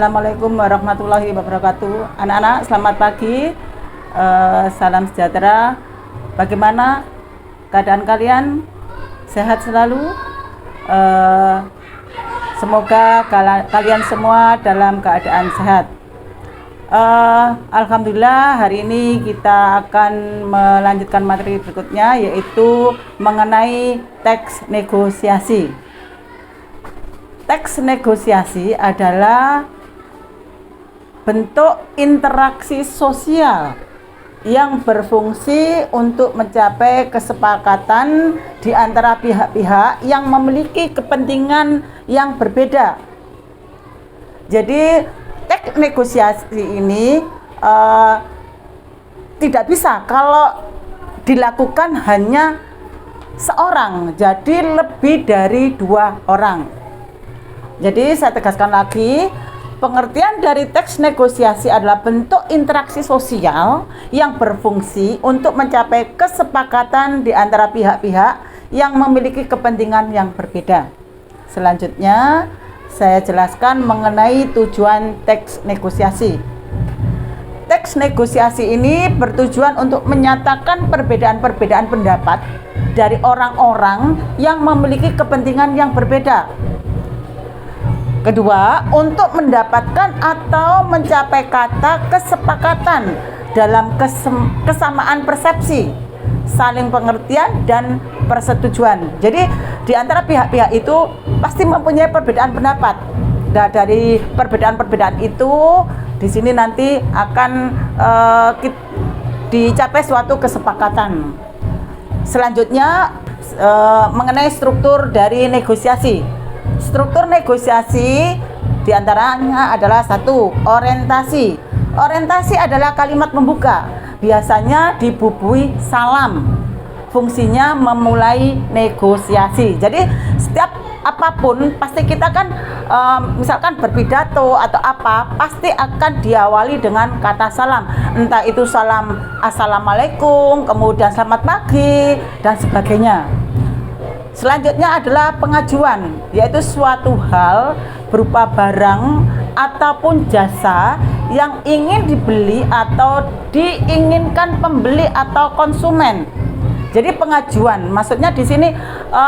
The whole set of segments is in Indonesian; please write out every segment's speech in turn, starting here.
Assalamualaikum warahmatullahi wabarakatuh. Anak-anak, selamat pagi. Salam sejahtera. Bagaimana keadaan kalian? Sehat selalu? Semoga kalian semua dalam keadaan sehat. Alhamdulillah, hari ini kita akan melanjutkan materi berikutnya, yaitu mengenai teks negosiasi. Teks negosiasi adalah bentuk interaksi sosial yang berfungsi untuk mencapai kesepakatan di antara pihak-pihak yang memiliki kepentingan yang berbeda. Jadi teks negosiasi ini tidak bisa kalau dilakukan hanya seorang, jadi lebih dari 2 orang. Jadi saya tegaskan lagi, pengertian dari teks negosiasi adalah bentuk interaksi sosial yang berfungsi untuk mencapai kesepakatan di antara pihak-pihak yang memiliki kepentingan yang berbeda. Selanjutnya, saya jelaskan mengenai tujuan teks negosiasi. Teks negosiasi ini bertujuan untuk menyatakan perbedaan-perbedaan pendapat dari orang-orang yang memiliki kepentingan yang berbeda. Kedua, untuk mendapatkan atau mencapai kata kesepakatan dalam kesamaan persepsi, saling pengertian dan persetujuan. Jadi di antara pihak-pihak itu pasti mempunyai perbedaan pendapat. Nah, dari perbedaan-perbedaan itu di sini nanti akan dicapai suatu kesepakatan. Selanjutnya mengenai struktur dari negosiasi. Struktur negosiasi diantaranya adalah 1. Orientasi. Orientasi adalah kalimat membuka, biasanya dibubuhi salam. Fungsinya memulai negosiasi. Jadi setiap apapun pasti kita kan misalkan berpidato atau apa, pasti akan diawali dengan kata salam. Entah itu salam assalamualaikum, kemudian selamat pagi dan sebagainya. Selanjutnya adalah pengajuan, yaitu suatu hal berupa barang ataupun jasa yang ingin dibeli atau diinginkan pembeli atau konsumen. Jadi pengajuan, maksudnya di sini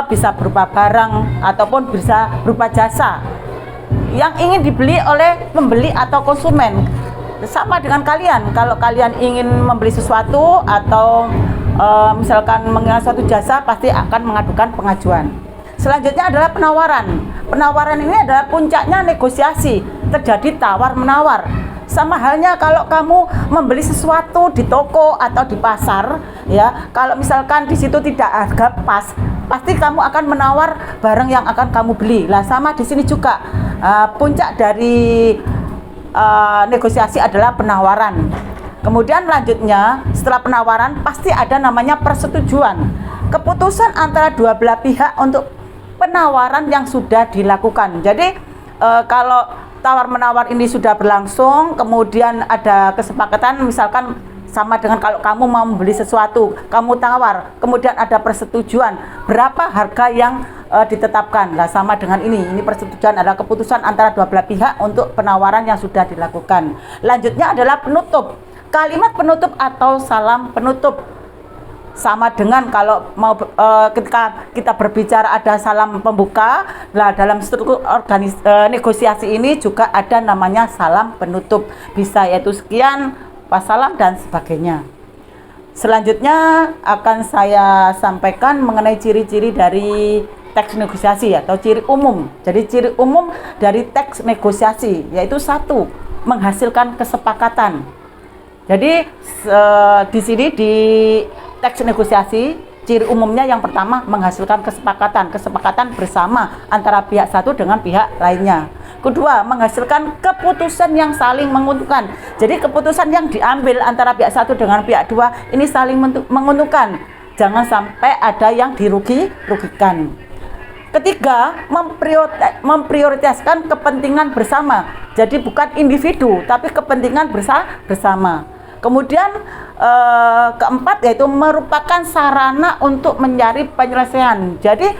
bisa berupa barang ataupun bisa berupa jasa yang ingin dibeli oleh pembeli atau konsumen. Sama dengan kalian, kalau kalian ingin membeli sesuatu atau misalkan mengenai suatu jasa, pasti akan mengajukan pengajuan. Selanjutnya adalah penawaran. Penawaran ini adalah puncaknya negosiasi, terjadi tawar-menawar. Sama halnya kalau kamu membeli sesuatu di toko atau di pasar, ya, kalau misalkan di situ tidak harga pas, pasti kamu akan menawar barang yang akan kamu beli. Lah, sama di sini juga puncak dari negosiasi adalah penawaran. Kemudian lanjutnya, setelah penawaran pasti ada namanya persetujuan. Keputusan antara dua belah pihak untuk penawaran yang sudah dilakukan. Jadi kalau tawar-menawar ini sudah berlangsung, kemudian ada kesepakatan, misalkan sama dengan kalau kamu mau membeli sesuatu, kamu tawar, kemudian ada persetujuan, berapa harga yang ditetapkan. Nah, sama dengan ini persetujuan adalah keputusan antara dua belah pihak untuk penawaran yang sudah dilakukan. Lanjutnya adalah penutup. Kalimat penutup atau salam penutup sama dengan kalau mau ketika kita berbicara ada salam pembuka. Nah, dalam struktur negosiasi ini juga ada namanya salam penutup, bisa yaitu sekian, wassalam dan sebagainya. Selanjutnya akan saya sampaikan mengenai ciri-ciri dari teks negosiasi atau ciri umum. Jadi ciri umum dari teks negosiasi yaitu 1. Menghasilkan kesepakatan. Jadi di sini di teks negosiasi ciri umumnya yang pertama menghasilkan kesepakatan bersama antara pihak satu dengan pihak lainnya. Kedua, menghasilkan keputusan yang saling menguntungkan. Jadi keputusan yang diambil antara pihak satu dengan pihak dua ini saling menguntungkan. Jangan sampai ada yang dirugikan. Ketiga, memprioritaskan kepentingan bersama. Jadi bukan individu, tapi kepentingan bersama. Kemudian keempat yaitu merupakan sarana untuk mencari penyelesaian. Jadi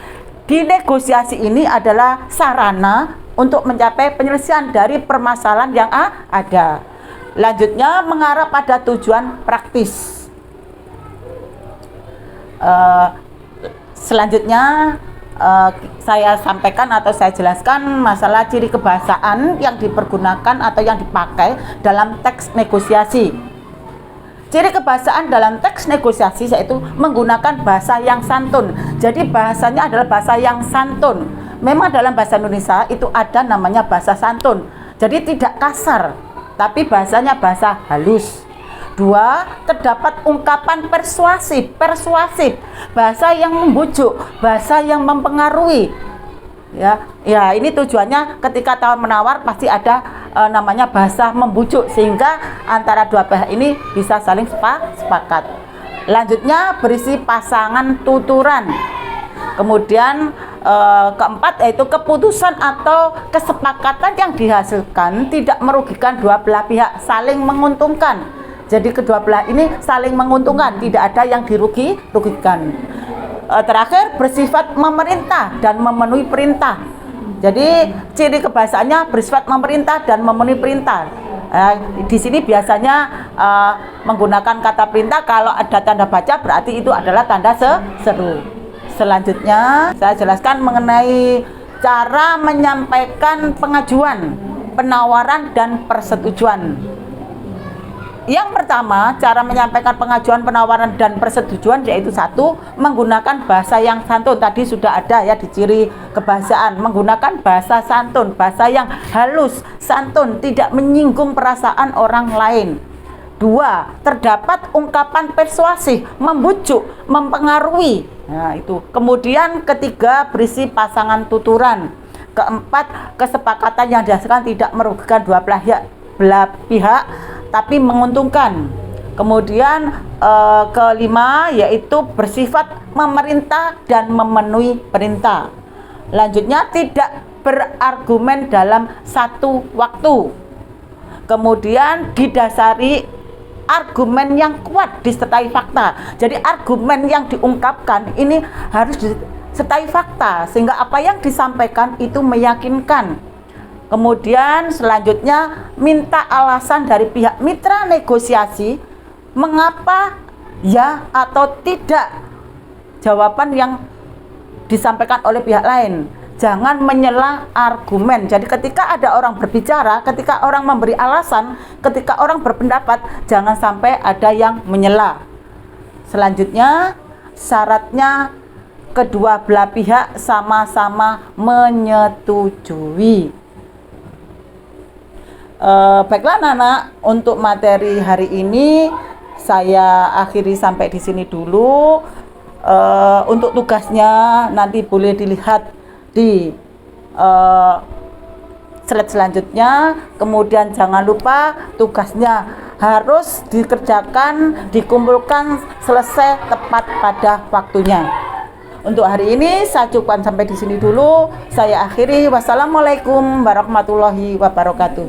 di negosiasi ini adalah sarana untuk mencapai penyelesaian dari permasalahan yang ada. Lanjutnya mengarah pada tujuan praktis. Selanjutnya saya sampaikan atau saya jelaskan masalah ciri kebahasaan yang dipergunakan atau yang dipakai dalam teks negosiasi. Ciri kebahasaan dalam teks negosiasi yaitu menggunakan bahasa yang santun. Jadi bahasanya adalah bahasa yang santun. Memang dalam bahasa Indonesia itu ada namanya bahasa santun. Jadi tidak kasar, tapi bahasanya bahasa halus. 2, terdapat ungkapan persuasif, bahasa yang membujuk, bahasa yang mempengaruhi. Ya, ini tujuannya ketika tawar menawar pasti ada namanya bahasa membujuk sehingga antara dua pihak ini bisa saling sepakat. Lanjutnya berisi pasangan tuturan. Kemudian keempat yaitu keputusan atau kesepakatan yang dihasilkan tidak merugikan dua belah pihak, saling menguntungkan. Jadi kedua belah ini saling menguntungkan, tidak ada yang dirugikan. Terakhir bersifat memerintah dan memenuhi perintah. Jadi ciri kebahasaannya bersifat memerintah dan memenuhi perintah. Di sini biasanya menggunakan kata perintah. Kalau ada tanda baca berarti itu adalah tanda seru. Selanjutnya saya jelaskan mengenai cara menyampaikan pengajuan, penawaran dan persetujuan. Yang pertama, cara menyampaikan pengajuan, penawaran, dan persetujuan yaitu 1, menggunakan bahasa yang santun. Tadi sudah ada ya di ciri kebahasaan, menggunakan bahasa santun, bahasa yang halus, santun, tidak menyinggung perasaan orang lain. 2, terdapat ungkapan persuasif, membujuk, mempengaruhi. Nah, itu. Kemudian ketiga, berisi pasangan tuturan. Keempat, kesepakatan yang dihasilkan tidak merugikan dua belah pihak tapi menguntungkan. Kemudian kelima yaitu bersifat memerintah dan memenuhi perintah. Lanjutnya tidak berargumen dalam satu waktu. Kemudian didasari argumen yang kuat disertai fakta. Jadi argumen yang diungkapkan ini harus disertai fakta sehingga apa yang disampaikan itu meyakinkan. Kemudian selanjutnya minta alasan dari pihak mitra negosiasi mengapa ya atau tidak jawaban yang disampaikan oleh pihak lain. Jangan menyela argumen. Jadi ketika ada orang berbicara, ketika orang memberi alasan, ketika orang berpendapat, jangan sampai ada yang menyela. Selanjutnya syaratnya kedua belah pihak sama-sama menyetujui. Baiklah anak-anak, untuk materi hari ini saya akhiri sampai di sini dulu. Untuk tugasnya nanti boleh dilihat di slide selanjutnya. Kemudian jangan lupa tugasnya harus dikerjakan, dikumpulkan selesai tepat pada waktunya. Untuk hari ini saya cukupkan sampai di sini dulu. Saya akhiri. Wassalamualaikum warahmatullahi wabarakatuh.